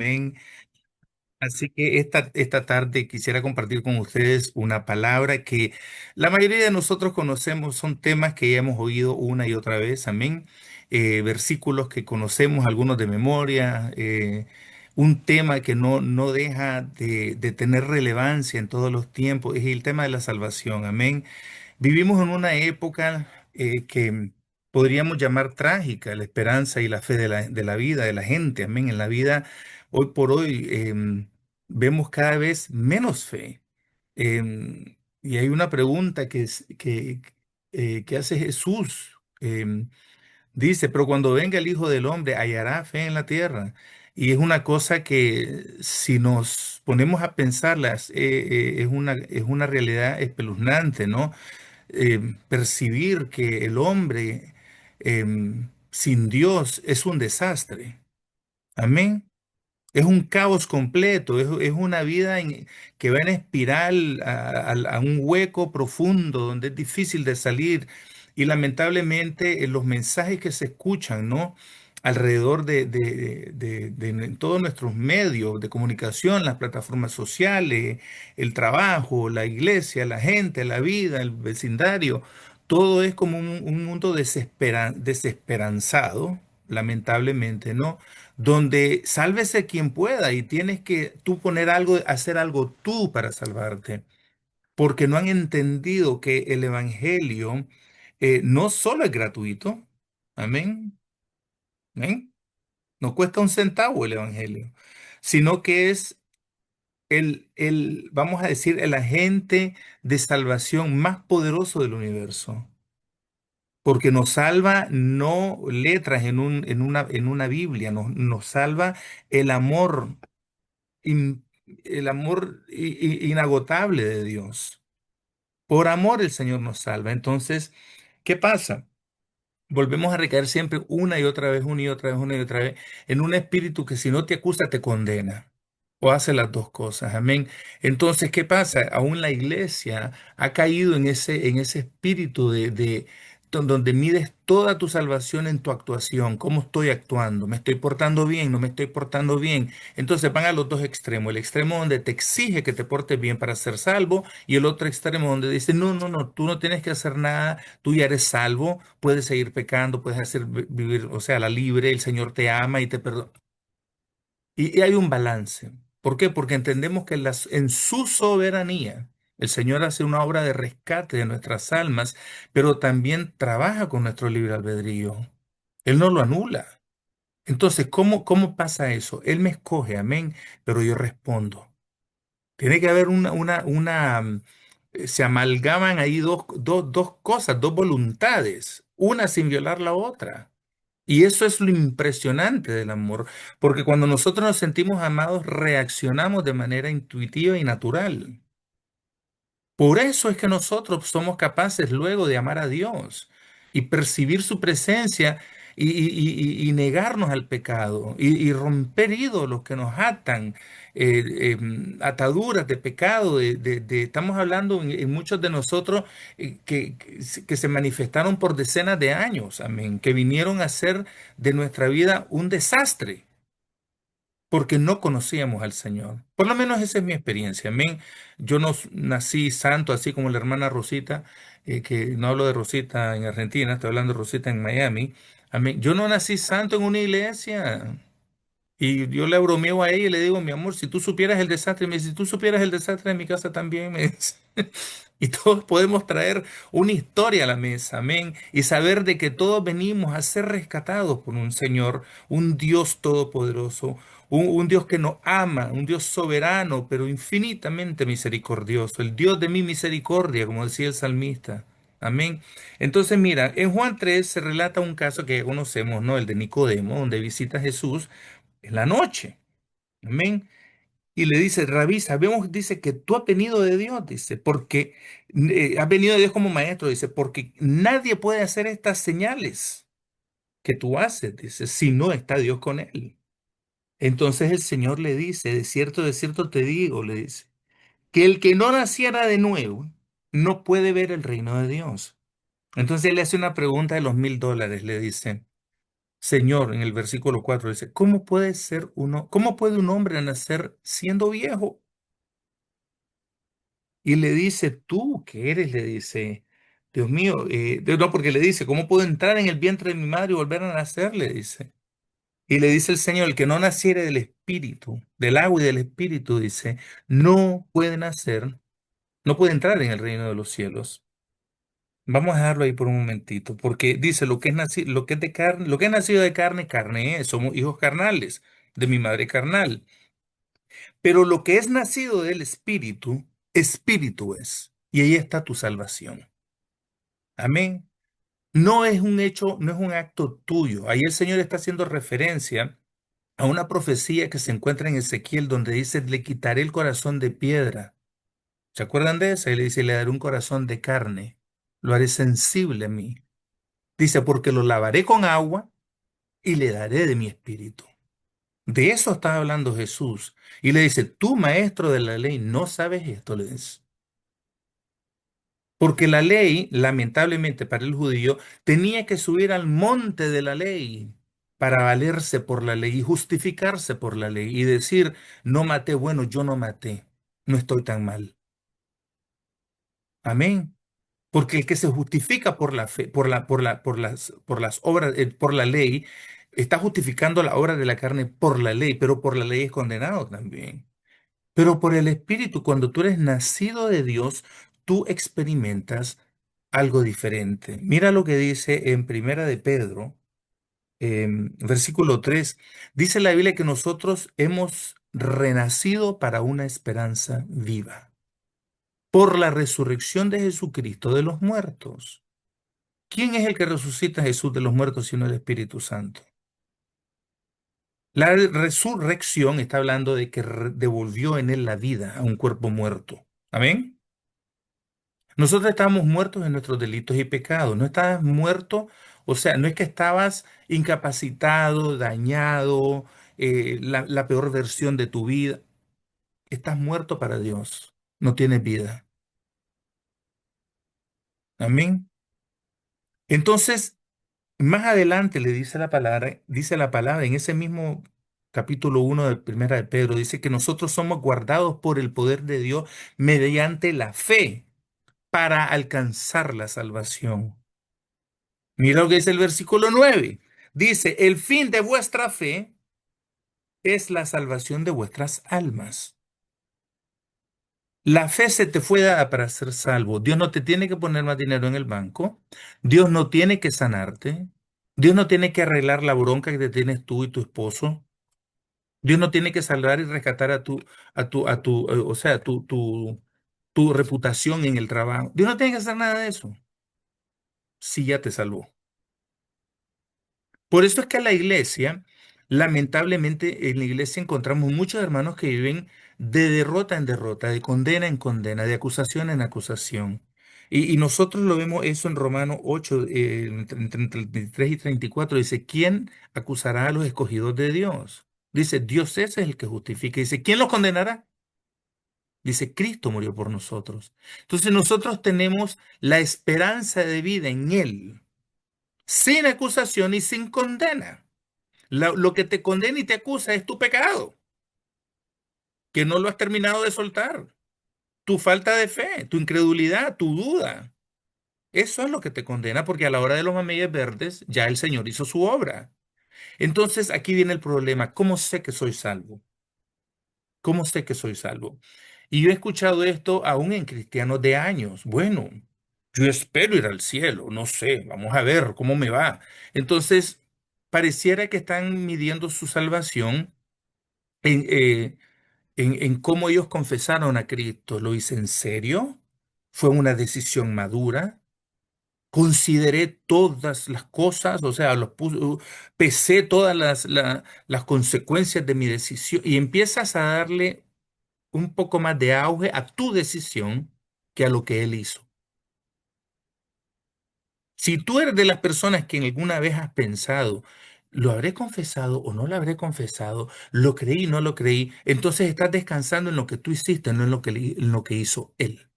amén. Así que esta tarde quisiera compartir con ustedes una palabra que la mayoría de nosotros conocemos, son temas que ya hemos oído una y otra vez, amén. Versículos que conocemos, algunos de memoria, un tema que no deja de tener relevancia en todos los tiempos, es el tema de la salvación, amén. Vivimos en una época que podríamos llamar trágica, la esperanza y la fe de la vida, de la gente. Amén. En la vida, hoy por hoy, vemos cada vez menos fe. Y hay una pregunta que hace Jesús. Dice, pero cuando venga el Hijo del Hombre, ¿hallará fe en la tierra? Y es una cosa que si nos ponemos a pensarlas, es una realidad espeluznante, ¿no? Percibir que el hombre sin Dios es un desastre. Amén. Es un caos completo, es una vida que va en espiral a un hueco profundo donde es difícil de salir. Y lamentablemente los mensajes que se escuchan, ¿no? Alrededor de todos nuestros medios de comunicación, las plataformas sociales, el trabajo, la iglesia, la gente, la vida, el vecindario, todo es como un mundo desesperanzado, lamentablemente, ¿no? Donde sálvese quien pueda y tienes que tú poner algo, hacer algo tú para salvarte, porque no han entendido que el evangelio no solo es gratuito, amén, amén, no cuesta un centavo el evangelio, sino que es vamos a decir, el agente de salvación más poderoso del universo. Porque nos salva no letras en una Biblia, nos salva el amor el amor inagotable de Dios. Por amor el Señor nos salva. Entonces, ¿qué pasa? Volvemos a recaer siempre una y otra vez, una y otra vez, una y otra vez, en un espíritu que si no te acusa, te condena. O hace las dos cosas. Amén. Entonces, ¿qué pasa? Aún la iglesia ha caído en ese espíritu donde mides toda tu salvación en tu actuación. ¿Cómo estoy actuando? ¿Me estoy portando bien? ¿No me estoy portando bien? Entonces van a los dos extremos. El extremo donde te exige que te portes bien para ser salvo y el otro extremo donde dice, no, no, no, tú no tienes que hacer nada, tú ya eres salvo, puedes seguir pecando, puedes hacer vivir, o sea, la libre, el Señor te ama y te perdona. Y hay un balance. ¿Por qué? Porque entendemos que en su soberanía el Señor hace una obra de rescate de nuestras almas, pero también trabaja con nuestro libre albedrío. Él no lo anula. Entonces, ¿cómo pasa eso? Él me escoge, amén, pero yo respondo. Tiene que haber se amalgaman ahí dos cosas, dos voluntades, una sin violar la otra. Y eso es lo impresionante del amor, porque cuando nosotros nos sentimos amados, reaccionamos de manera intuitiva y natural. Por eso es que nosotros somos capaces luego de amar a Dios y percibir su presencia y negarnos al pecado y romper ídolos que nos atan, ataduras de pecado. Estamos hablando en muchos de nosotros que se manifestaron por decenas de años, amén, que vinieron a ser de nuestra vida un desastre porque no conocíamos al Señor. Por lo menos esa es mi experiencia. Amén. Yo no nací santo, así como la hermana Rosita, que no hablo de Rosita en Argentina, estoy hablando de Rosita en Miami. Amén. Yo no nací santo en una iglesia. Y yo le bromeo a ella y le digo, mi amor, si tú supieras el desastre, me dice, si tú supieras el desastre de mi casa también, me dice. Y todos podemos traer una historia a la mesa, amén, y saber de que todos venimos a ser rescatados por un Señor, un Dios todopoderoso, un Dios que nos ama, un Dios soberano, pero infinitamente misericordioso, el Dios de mi misericordia, como decía el salmista. Amén. Entonces, mira, en Juan 3 se relata un caso que ya conocemos, ¿no? El de Nicodemo, donde visita a Jesús en la noche. Amén. Y le dice, Rabí, sabemos, dice, que tú has venido de Dios, dice, porque has venido de Dios como maestro, dice, porque nadie puede hacer estas señales que tú haces, dice, si no está Dios con él. Entonces el Señor le dice, de cierto te digo, le dice, que el que no naciera de nuevo no puede ver el reino de Dios. Entonces él le hace una pregunta de los $1000, le dice. Señor, en el versículo 4 dice, cómo puede un hombre nacer siendo viejo? Y le dice, ¿tú qué eres? Le dice, Dios mío, no, porque le dice, ¿cómo puedo entrar en el vientre de mi madre y volver a nacer? Le dice. Y le dice el Señor, el que no naciere del Espíritu, del agua y del Espíritu, dice, no puede nacer, no puede entrar en el reino de los cielos. Vamos a dejarlo ahí por un momentito, porque dice, lo que es de carne, lo que es nacido de carne, carne es, somos hijos carnales, de mi madre carnal. Pero lo que es nacido del Espíritu, Espíritu es. Y ahí está tu salvación. Amén. No es un hecho, no es un acto tuyo. Ahí el Señor está haciendo referencia a una profecía que se encuentra en Ezequiel donde dice, le quitaré el corazón de piedra. ¿Se acuerdan de eso? Y le dice, le daré un corazón de carne. Lo haré sensible a mí. Dice, porque lo lavaré con agua y le daré de mi espíritu. De eso está hablando Jesús. Y le dice, tú maestro de la ley, ¿no sabes esto? Le dice. Porque la ley, lamentablemente para el judío, tenía que subir al monte de la ley para valerse por la ley y justificarse por la ley y decir, no maté, bueno, yo no maté, no estoy tan mal. Amén. Porque el que se justifica por la fe, por las obras, por la ley, está justificando la obra de la carne por la ley, pero por la ley es condenado también. Pero por el Espíritu, cuando tú eres nacido de Dios, tú experimentas algo diferente. Mira lo que dice en Primera de Pedro, versículo 3. Dice la Biblia que nosotros hemos renacido para una esperanza viva, por la resurrección de Jesucristo de los muertos. ¿Quién es el que resucita a Jesús de los muertos sino el Espíritu Santo? La resurrección está hablando de que devolvió en él la vida a un cuerpo muerto. Amén. Nosotros estábamos muertos en nuestros delitos y pecados. No estabas muerto, o sea, no es que estabas incapacitado, dañado, la peor versión de tu vida. Estás muerto para Dios. No tienes vida. Amén. Entonces, más adelante le dice la palabra en ese mismo capítulo 1 de Primera de Pedro, dice que nosotros somos guardados por el poder de Dios mediante la fe para alcanzar la salvación. Mira lo que dice el versículo 9. Dice, el fin de vuestra fe es la salvación de vuestras almas. La fe se te fue dada para ser salvo. Dios no te tiene que poner más dinero en el banco. Dios no tiene que sanarte. Dios no tiene que arreglar la bronca que te tienes tú y tu esposo. Dios no tiene que salvar y rescatar o sea, tu reputación en el trabajo. Dios no tiene que hacer nada de eso. Si ya te salvó. Por eso es que a la iglesia, lamentablemente, en la iglesia encontramos muchos hermanos que viven de derrota en derrota, de condena en condena, de acusación en acusación. Y nosotros lo vemos eso en Romanos 8, entre 33 y 34. Dice, ¿quién acusará a los escogidos de Dios? Dice, Dios ese es el que justifica. Dice, ¿quién los condenará? Dice, Cristo murió por nosotros. Entonces nosotros tenemos la esperanza de vida en Él, sin acusación y sin condena. Lo que te condena y te acusa es tu pecado, que no lo has terminado de soltar, tu falta de fe, tu incredulidad, tu duda. Eso es lo que te condena, porque a la hora de los mameyes verdes ya el Señor hizo su obra. Entonces aquí viene el problema. ¿Cómo sé que soy salvo? ¿Cómo sé que soy salvo? Y yo he escuchado esto aún en cristianos de años. Bueno, yo espero ir al cielo, no sé, vamos a ver cómo me va. Entonces, pareciera que están midiendo su salvación en, en cómo ellos confesaron a Cristo. ¿Lo hice en serio? ¿Fue una decisión madura? Consideré todas las cosas, o sea, pesé todas las consecuencias de mi decisión y empiezas a darle un poco más de auge a tu decisión que a lo que él hizo. Si tú eres de las personas que en alguna vez has pensado, ¿lo habré confesado o no lo habré confesado? ¿Lo creí o no lo creí? Entonces estás descansando en lo que tú hiciste, no en lo que hizo él.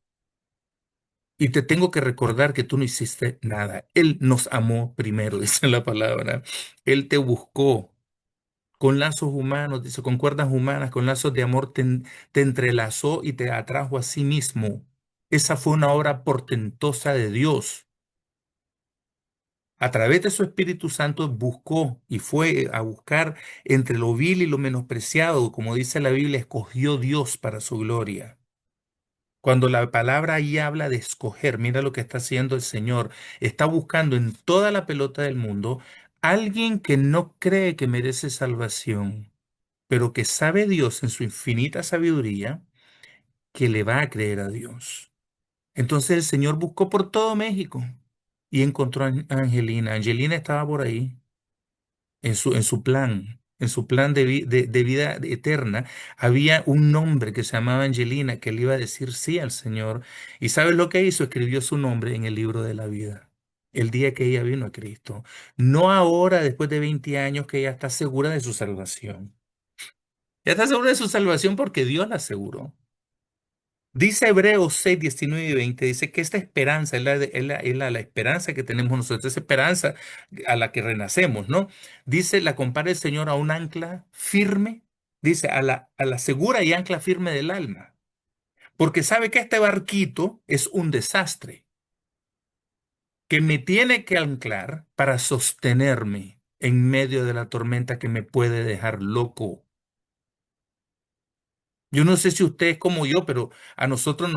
Y te tengo que recordar que tú no hiciste nada. Él nos amó primero, dice la palabra. Él te buscó con lazos humanos, dice, con cuerdas humanas, con lazos de amor, te entrelazó y te atrajo a sí mismo. Esa fue una obra portentosa de Dios. A través de su Espíritu Santo buscó y fue a buscar entre lo vil y lo menospreciado, como dice la Biblia, escogió Dios para su gloria. Cuando la palabra ahí habla de escoger, mira lo que está haciendo el Señor. Está buscando en toda la pelota del mundo alguien que no cree que merece salvación, pero que sabe Dios en su infinita sabiduría que le va a creer a Dios. Entonces el Señor buscó por todo México y encontró a Angelina. Angelina estaba por ahí en su plan de vida eterna, había un nombre que se llamaba Angelina, que le iba a decir sí al Señor. ¿Y sabes lo que hizo? Escribió su nombre en el libro de la vida. El día que ella vino a Cristo. No ahora, después de 20 años, que ella está segura de su salvación. Ya está segura de su salvación porque Dios la aseguró. Dice Hebreos 6 19 y 20 dice que esta esperanza es la esperanza que tenemos nosotros, esa esperanza a la que renacemos, ¿no? Dice, la compara el Señor a un ancla firme, dice, a la segura y ancla firme del alma, porque sabe que este barquito es un desastre, que me tiene que anclar para sostenerme en medio de la tormenta que me puede dejar loco. Yo no sé si usted es como yo, pero a nosotros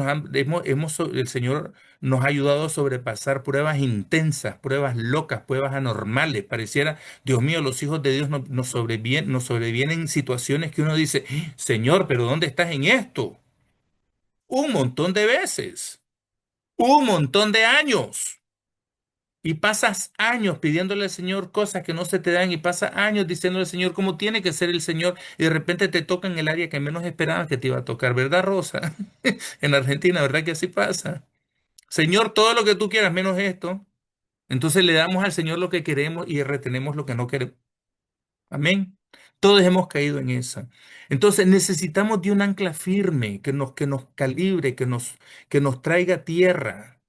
el Señor nos ha ayudado a sobrepasar pruebas intensas, pruebas locas, pruebas anormales. Pareciera, Dios mío, los hijos de Dios nos sobrevienen situaciones que uno dice, Señor, pero ¿dónde estás en esto? Un montón de veces, un montón de años. Y pasas años pidiéndole al Señor cosas que no se te dan y pasas años diciéndole al Señor cómo tiene que ser el Señor y de repente te toca en el área que menos esperabas que te iba a tocar, ¿verdad, Rosa? En Argentina, ¿verdad que así pasa? Señor, todo lo que tú quieras menos esto. Entonces le damos al Señor lo que queremos y retenemos lo que no queremos. Amén. Todos hemos caído en esa. Entonces necesitamos de un ancla firme que nos calibre, que nos traiga a tierra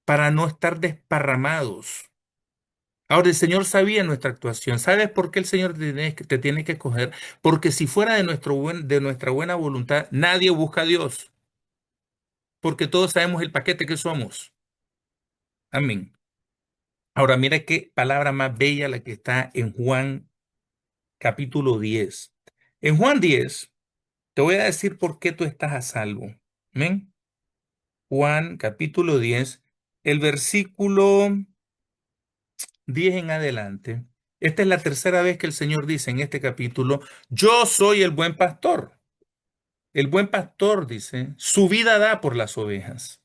para no estar desparramados. Ahora, el Señor sabía nuestra actuación. ¿Sabes por qué el Señor te tiene que escoger? Porque si fuera de nuestra buena voluntad, nadie busca a Dios, porque todos sabemos el paquete que somos. Amén. Ahora, mira qué palabra más bella la que está en Juan capítulo 10. En Juan 10, te voy a decir por qué tú estás a salvo. Amén. Juan capítulo 10, el versículo 10 en adelante. Esta es la tercera vez que el Señor dice en este capítulo, yo soy el buen pastor. El buen pastor dice, su vida da por las ovejas.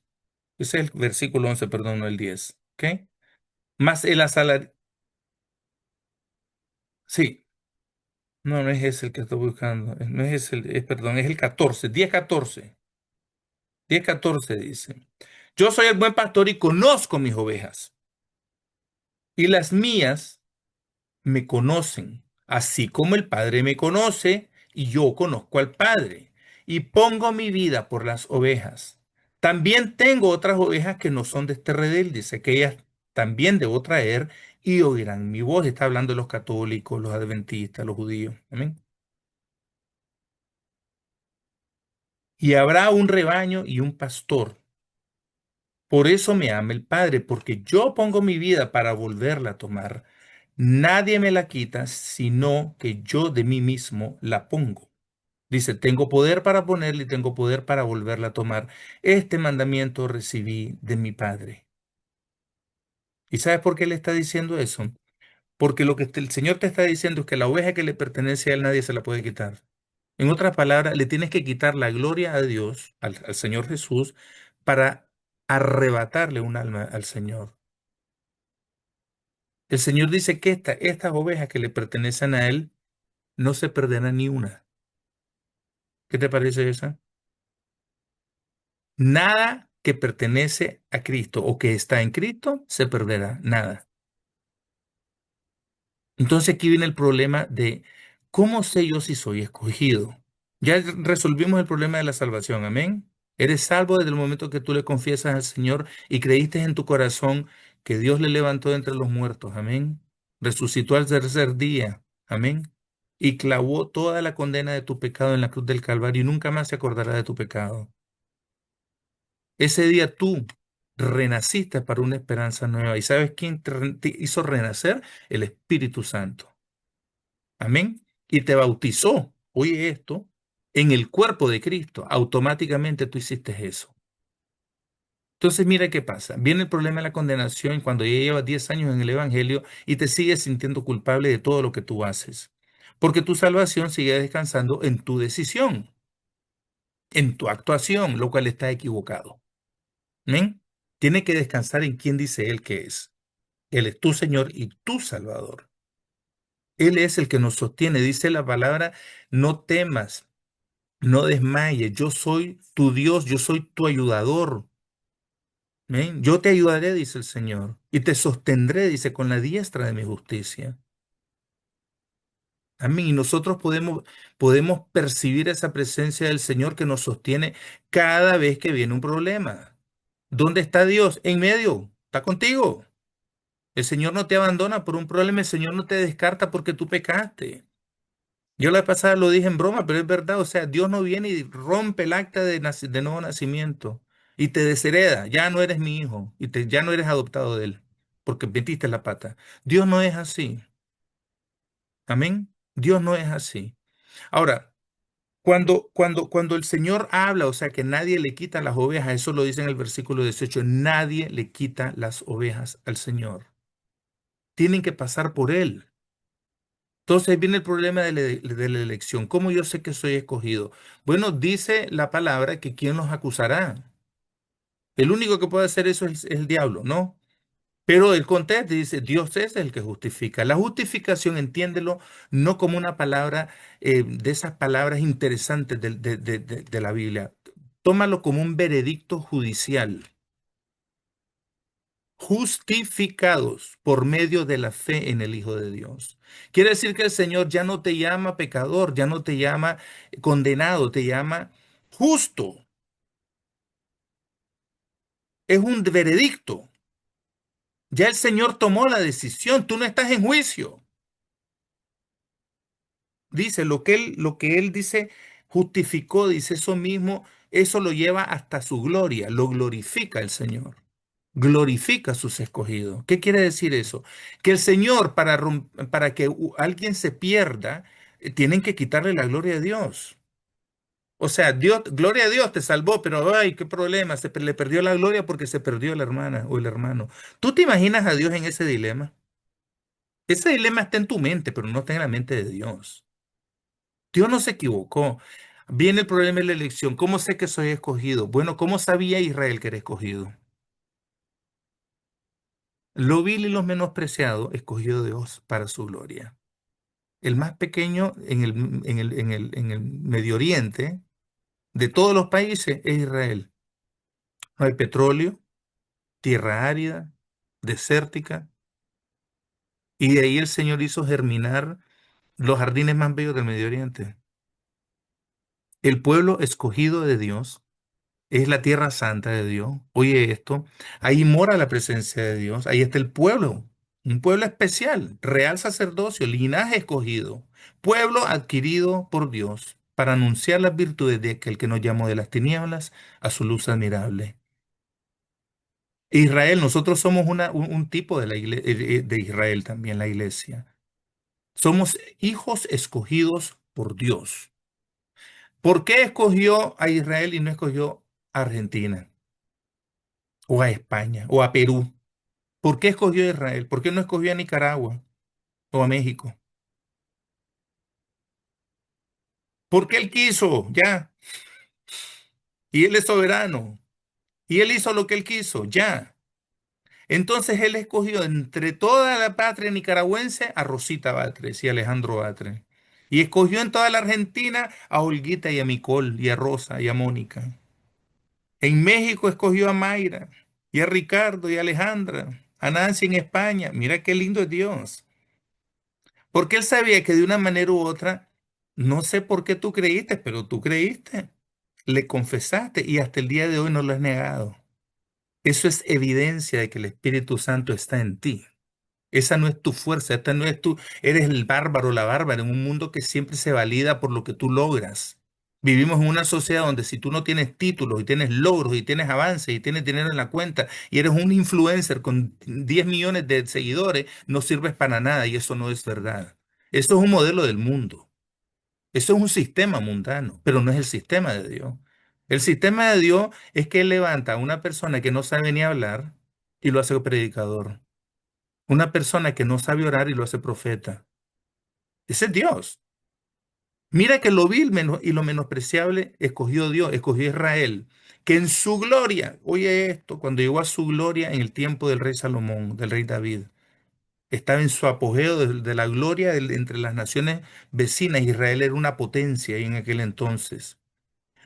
Ese es el versículo 11, perdón, no el 10. ¿Ok? Más el asalariado. Sí, no, no es ese el que estoy buscando. No es ese, perdón, es el 14, 10, 14. 10, 14 dice, yo soy el buen pastor y conozco mis ovejas. Y las mías me conocen, así como el Padre me conoce y yo conozco al Padre, y pongo mi vida por las ovejas. También tengo otras ovejas que no son de este redil, dice que ellas también debo traer y oirán mi voz. Está hablando de los católicos, los adventistas, los judíos. Amén. Y habrá un rebaño y un pastor. Por eso me ama el Padre, porque yo pongo mi vida para volverla a tomar. Nadie me la quita, sino que yo de mí mismo la pongo. Dice, tengo poder para ponerla y tengo poder para volverla a tomar. Este mandamiento recibí de mi Padre. ¿Y sabes por qué le está diciendo eso? Porque lo que el Señor te está diciendo es que la oveja que le pertenece a él nadie se la puede quitar. En otras palabras, le tienes que quitar la gloria a Dios, al Señor Jesús, para arrebatarle un alma al Señor. El Señor dice que estas ovejas que le pertenecen a él no se perderá ni una. ¿Qué te parece esa? Nada que pertenece a Cristo o que está en Cristo se perderá, nada. Entonces aquí viene el problema de cómo sé yo si soy escogido. Ya resolvimos el problema de la salvación, amén. Eres salvo desde el momento que tú le confiesas al Señor y creíste en tu corazón que Dios le levantó de entre los muertos. Amén. Resucitó al tercer día. Amén. Y clavó toda la condena de tu pecado en la cruz del Calvario y nunca más se acordará de tu pecado. Ese día tú renaciste para una esperanza nueva. ¿Y sabes quién te hizo renacer? El Espíritu Santo. Amén. Y te bautizó. Oye esto. En el cuerpo de Cristo. Automáticamente tú hiciste eso. Entonces, mira qué pasa. Viene el problema de la condenación cuando ya llevas 10 años en el Evangelio y te sigues sintiendo culpable de todo lo que tú haces. Porque tu salvación sigue descansando en tu decisión, en tu actuación, lo cual está equivocado. ¿Amén? Tiene que descansar en quien dice Él que es. Él es tu Señor y tu Salvador. Él es el que nos sostiene. Dice la palabra, no temas, no desmayes. Yo soy tu Dios, yo soy tu ayudador. Amén. Yo te ayudaré, dice el Señor, y te sostendré, dice, con la diestra de mi justicia. Amén. Y nosotros podemos percibir esa presencia del Señor que nos sostiene cada vez que viene un problema. ¿Dónde está Dios? En medio. Está contigo. El Señor no te abandona por un problema, el Señor no te descarta porque tú pecaste. Yo la vez pasada lo dije en broma, pero es verdad, o sea, Dios no viene y rompe el acta de nuevo nacimiento y te deshereda, ya no eres mi hijo y ya no eres adoptado de él, porque metiste la pata. Dios no es así, amén. Dios no es así. Ahora, cuando el Señor habla, o sea, que nadie le quita las ovejas, eso lo dice en el versículo 18, nadie le quita las ovejas al Señor. Tienen que pasar por Él. Entonces viene el problema de la elección. ¿Cómo yo sé que soy escogido? Bueno, dice la palabra que ¿quién nos acusará? El único que puede hacer eso es el diablo, ¿no? Pero el contexto dice, Dios es el que justifica. La justificación, entiéndelo, no como una palabra de esas palabras interesantes de la Biblia. Tómalo como un veredicto judicial. Justificados por medio de la fe en el Hijo de Dios. Quiere decir que el Señor ya no te llama pecador, ya no te llama condenado, te llama justo. Es un veredicto. Ya el Señor tomó la decisión, tú no estás en juicio. Dice lo que él dice, justificó, dice eso mismo, eso lo lleva hasta su gloria, lo glorifica el Señor. Glorifica a sus escogidos. ¿Qué quiere decir eso? Que el Señor, para que alguien se pierda, tienen que quitarle la gloria a Dios. O sea, Dios, gloria a Dios, te salvó, pero ay, qué problema, le perdió la gloria porque se perdió la hermana o el hermano. ¿Tú te imaginas a Dios en ese dilema? Ese dilema está en tu mente, pero no está en la mente de Dios. Dios no se equivocó. Viene el problema de la elección. ¿Cómo sé que soy escogido? Bueno, ¿cómo sabía Israel que era escogido? Lo vil y lo menospreciado escogió Dios para su gloria. El más pequeño en el Medio Oriente de todos los países es Israel. No hay petróleo, tierra árida, desértica, y de ahí el Señor hizo germinar los jardines más bellos del Medio Oriente. El pueblo escogido de Dios es la tierra santa de Dios. Oye esto, ahí mora la presencia de Dios, ahí está el pueblo, un pueblo especial, real sacerdocio, linaje escogido, pueblo adquirido por Dios para anunciar las virtudes de aquel que nos llamó de las tinieblas a su luz admirable. Israel, nosotros somos un tipo de Israel también, la iglesia. Somos hijos escogidos por Dios. ¿Por qué escogió a Israel y no escogió a Argentina o a España o a Perú? ¿Por qué escogió a Israel? ¿Por qué no escogió a Nicaragua o a México? Porque él quiso, ya. Y él es soberano. Y él hizo lo que él quiso, ya. Entonces él escogió entre toda la patria nicaragüense a Rosita Batres y a Alejandro Batres. Y escogió en toda la Argentina a Olguita y a Micol y a Rosa y a Mónica. En México escogió a Mayra y a Ricardo y a Alejandra. A Nancy en España. Mira qué lindo es Dios. Porque él sabía que de una manera u otra, no sé por qué tú creíste, pero tú creíste. le confesaste y hasta el día de hoy no lo has negado. Eso es evidencia de que el Espíritu Santo está en ti. Esa no es tu fuerza, esta no es tu, eres el bárbaro, la bárbara, en un mundo que siempre se valida por lo que tú logras. Vivimos en una sociedad donde si tú no tienes títulos y tienes logros y tienes avances y tienes dinero en la cuenta y eres un influencer con 10 millones de seguidores, no sirves para nada y eso no es verdad. Eso es un modelo del mundo. Eso es un sistema mundano, pero no es el sistema de Dios. El sistema de Dios es que Él levanta a una persona que no sabe ni hablar y lo hace predicador. Una persona que no sabe orar y lo hace profeta. Ese es Dios. Mira que lo vil y lo menospreciable escogió Dios, escogió Israel, que en su gloria, oye esto, cuando llegó a su gloria en el tiempo del rey Salomón, del rey David, estaba en su apogeo de la gloria entre las naciones vecinas. Israel era una potencia ahí en aquel entonces.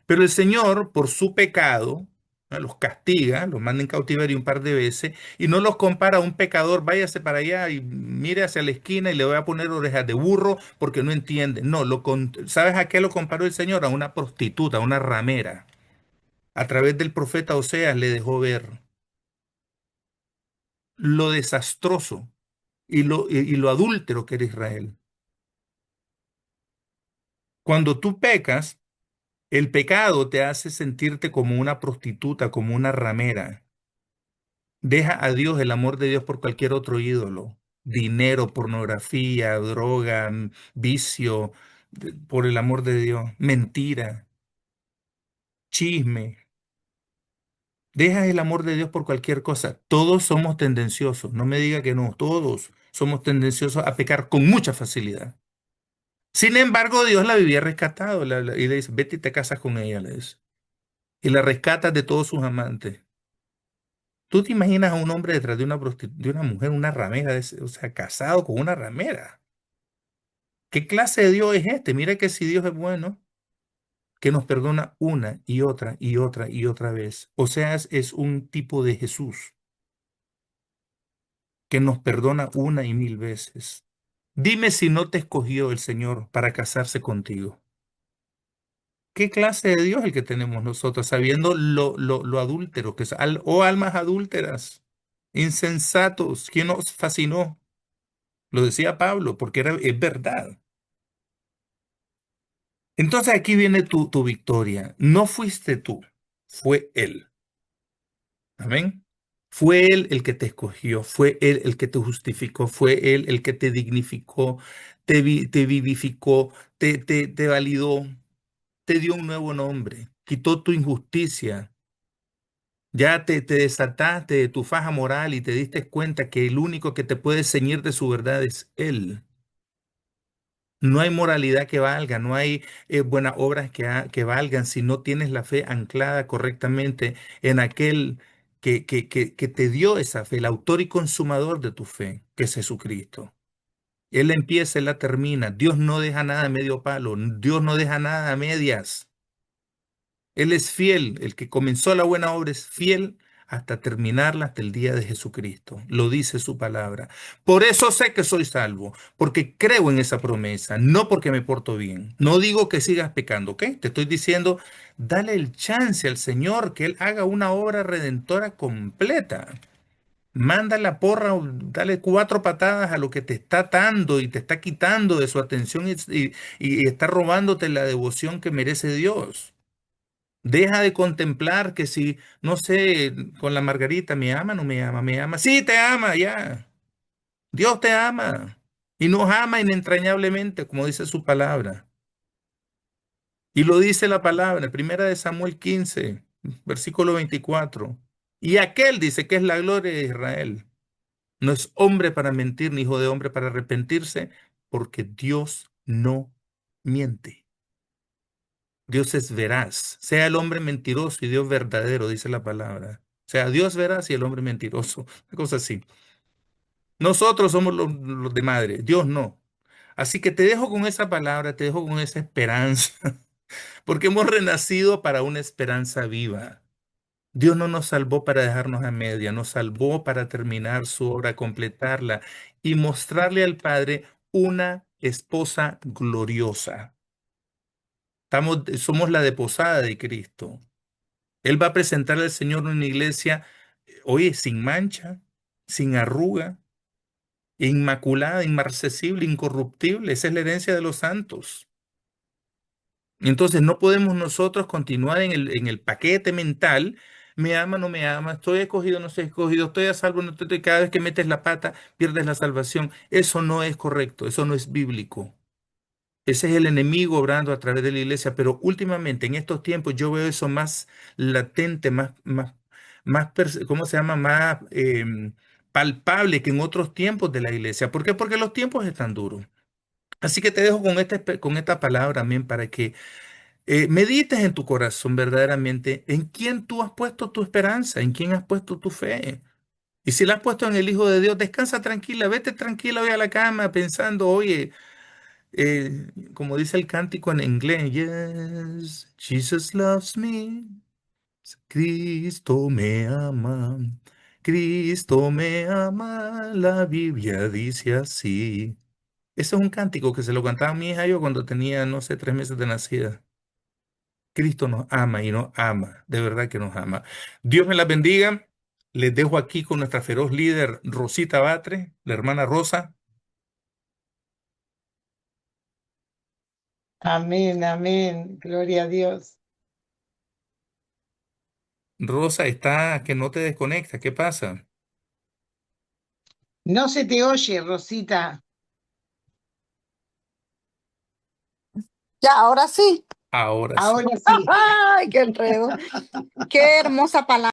Pero el Señor, por su pecado, ¿no?, los castiga, los manda en cautiverio un par de veces y no los compara a un pecador, váyase para allá y mire hacia la esquina y le voy a poner orejas de burro porque no entiende. No, ¿sabes a qué lo comparó el Señor? A una prostituta, a una ramera. A través del profeta Oseas le dejó ver lo desastroso y lo adúltero que era Israel. Cuando tú pecas, el pecado te hace sentirte como una prostituta, como una ramera. Deja a Dios, el amor de Dios por cualquier otro ídolo. Dinero, pornografía, droga, vicio, por el amor de Dios. Mentira, chisme. Deja el amor de Dios por cualquier cosa. Todos somos tendenciosos. No me diga que no. Todos somos tendenciosos a pecar con mucha facilidad. Sin embargo, Dios la vivía rescatado y le dice, vete y te casas con ella, le dice. Y la rescatas de todos sus amantes. ¿Tú te imaginas a un hombre detrás de de una mujer, una ramera, o sea, casado con una ramera? ¿Qué clase de Dios es este? Mira que si Dios es bueno, que nos perdona una y otra y otra y otra vez. O sea, es un tipo de Jesús que nos perdona una y mil veces. Dime si no te escogió el Señor para casarse contigo. ¿Qué clase de Dios es el que tenemos nosotros, sabiendo lo adúltero que es? Oh, almas adúlteras, insensatos, ¿quién nos fascinó? Lo decía Pablo, porque es verdad. Entonces aquí viene tu victoria. No fuiste tú, fue Él. Amén. Fue Él el que te escogió, fue Él el que te justificó, fue Él el que te dignificó, te vivificó, te validó, te dio un nuevo nombre, quitó tu injusticia. Ya te desataste de tu faja moral y te diste cuenta que el único que te puede ceñir de su verdad es Él. No hay moralidad que valga, no hay buenas obras que valgan si no tienes la fe anclada correctamente en aquel que te dio esa fe, el autor y consumador de tu fe, que es Jesucristo. Él empieza, Él la termina. Dios no deja nada a medio palo, Dios no deja nada a medias. Él es fiel, el que comenzó la buena obra es fiel hasta terminarla hasta el día de Jesucristo. Lo dice su palabra. Por eso sé que soy salvo, porque creo en esa promesa, no porque me porto bien. No digo que sigas pecando, ¿ok? Te estoy diciendo, dale el chance al Señor que Él haga una obra redentora completa. Manda la porra, dale cuatro patadas a lo que te está atando y te está quitando de su atención y está robándote la devoción que merece Dios. Deja de contemplar que si, no sé, con la Margarita, ¿me ama o no me ama? Me ama. Sí, te ama, ya. Dios te ama. Y nos ama inentrañablemente, como dice su palabra. Y lo dice la palabra, primera de Samuel 15, versículo 24. Y aquel dice que es la gloria de Israel. No es hombre para mentir, ni hijo de hombre para arrepentirse, porque Dios no miente. Dios es veraz. Sea el hombre mentiroso y Dios verdadero, dice la palabra. O sea, Dios veraz y el hombre mentiroso. Una cosa así. Nosotros somos los de madre, Dios no. Así que te dejo con esa palabra, te dejo con esa esperanza, porque hemos renacido para una esperanza viva. Dios no nos salvó para dejarnos a media, nos salvó para terminar su obra, completarla y mostrarle al Padre una esposa gloriosa. Somos la deposada de Cristo. Él va a presentar al Señor una iglesia, oye, sin mancha, sin arruga, inmaculada, inmarcesible, incorruptible. Esa es la herencia de los santos. Entonces no podemos nosotros continuar en el paquete mental, me ama, no me ama, estoy escogido, no estoy escogido, estoy a salvo, no estoy, cada vez que metes la pata, pierdes la salvación. Eso no es correcto, eso no es bíblico. Ese es el enemigo obrando a través de la iglesia, pero últimamente en estos tiempos yo veo eso más latente, ¿cómo se llama? Más palpable que en otros tiempos de la iglesia. ¿Por qué? Porque los tiempos están duros. Así que te dejo con esta palabra, amén, para que medites en tu corazón verdaderamente en quién tú has puesto tu esperanza, en quién has puesto tu fe. Y si la has puesto en el Hijo de Dios, descansa tranquila, vete tranquila hoy a la cama pensando, oye, como dice el cántico en inglés, Yes, Jesus loves me, Cristo me ama, Cristo me ama, la Biblia dice así. Ese es un cántico que se lo cantaba a mi hija yo cuando tenía, no sé, 3 meses de nacida. Cristo nos ama y nos ama, de verdad que nos ama. Dios me la bendiga. Les dejo aquí con nuestra feroz líder Rosita Batre, la hermana Rosa. Amén, amén. Gloria a Dios. Rosa está que no te desconecta. ¿Qué pasa? No se te oye, Rosita. Ya, ahora sí. Ahora sí. Ahora sí. ¡Ay, qué enredo! Qué hermosa palabra.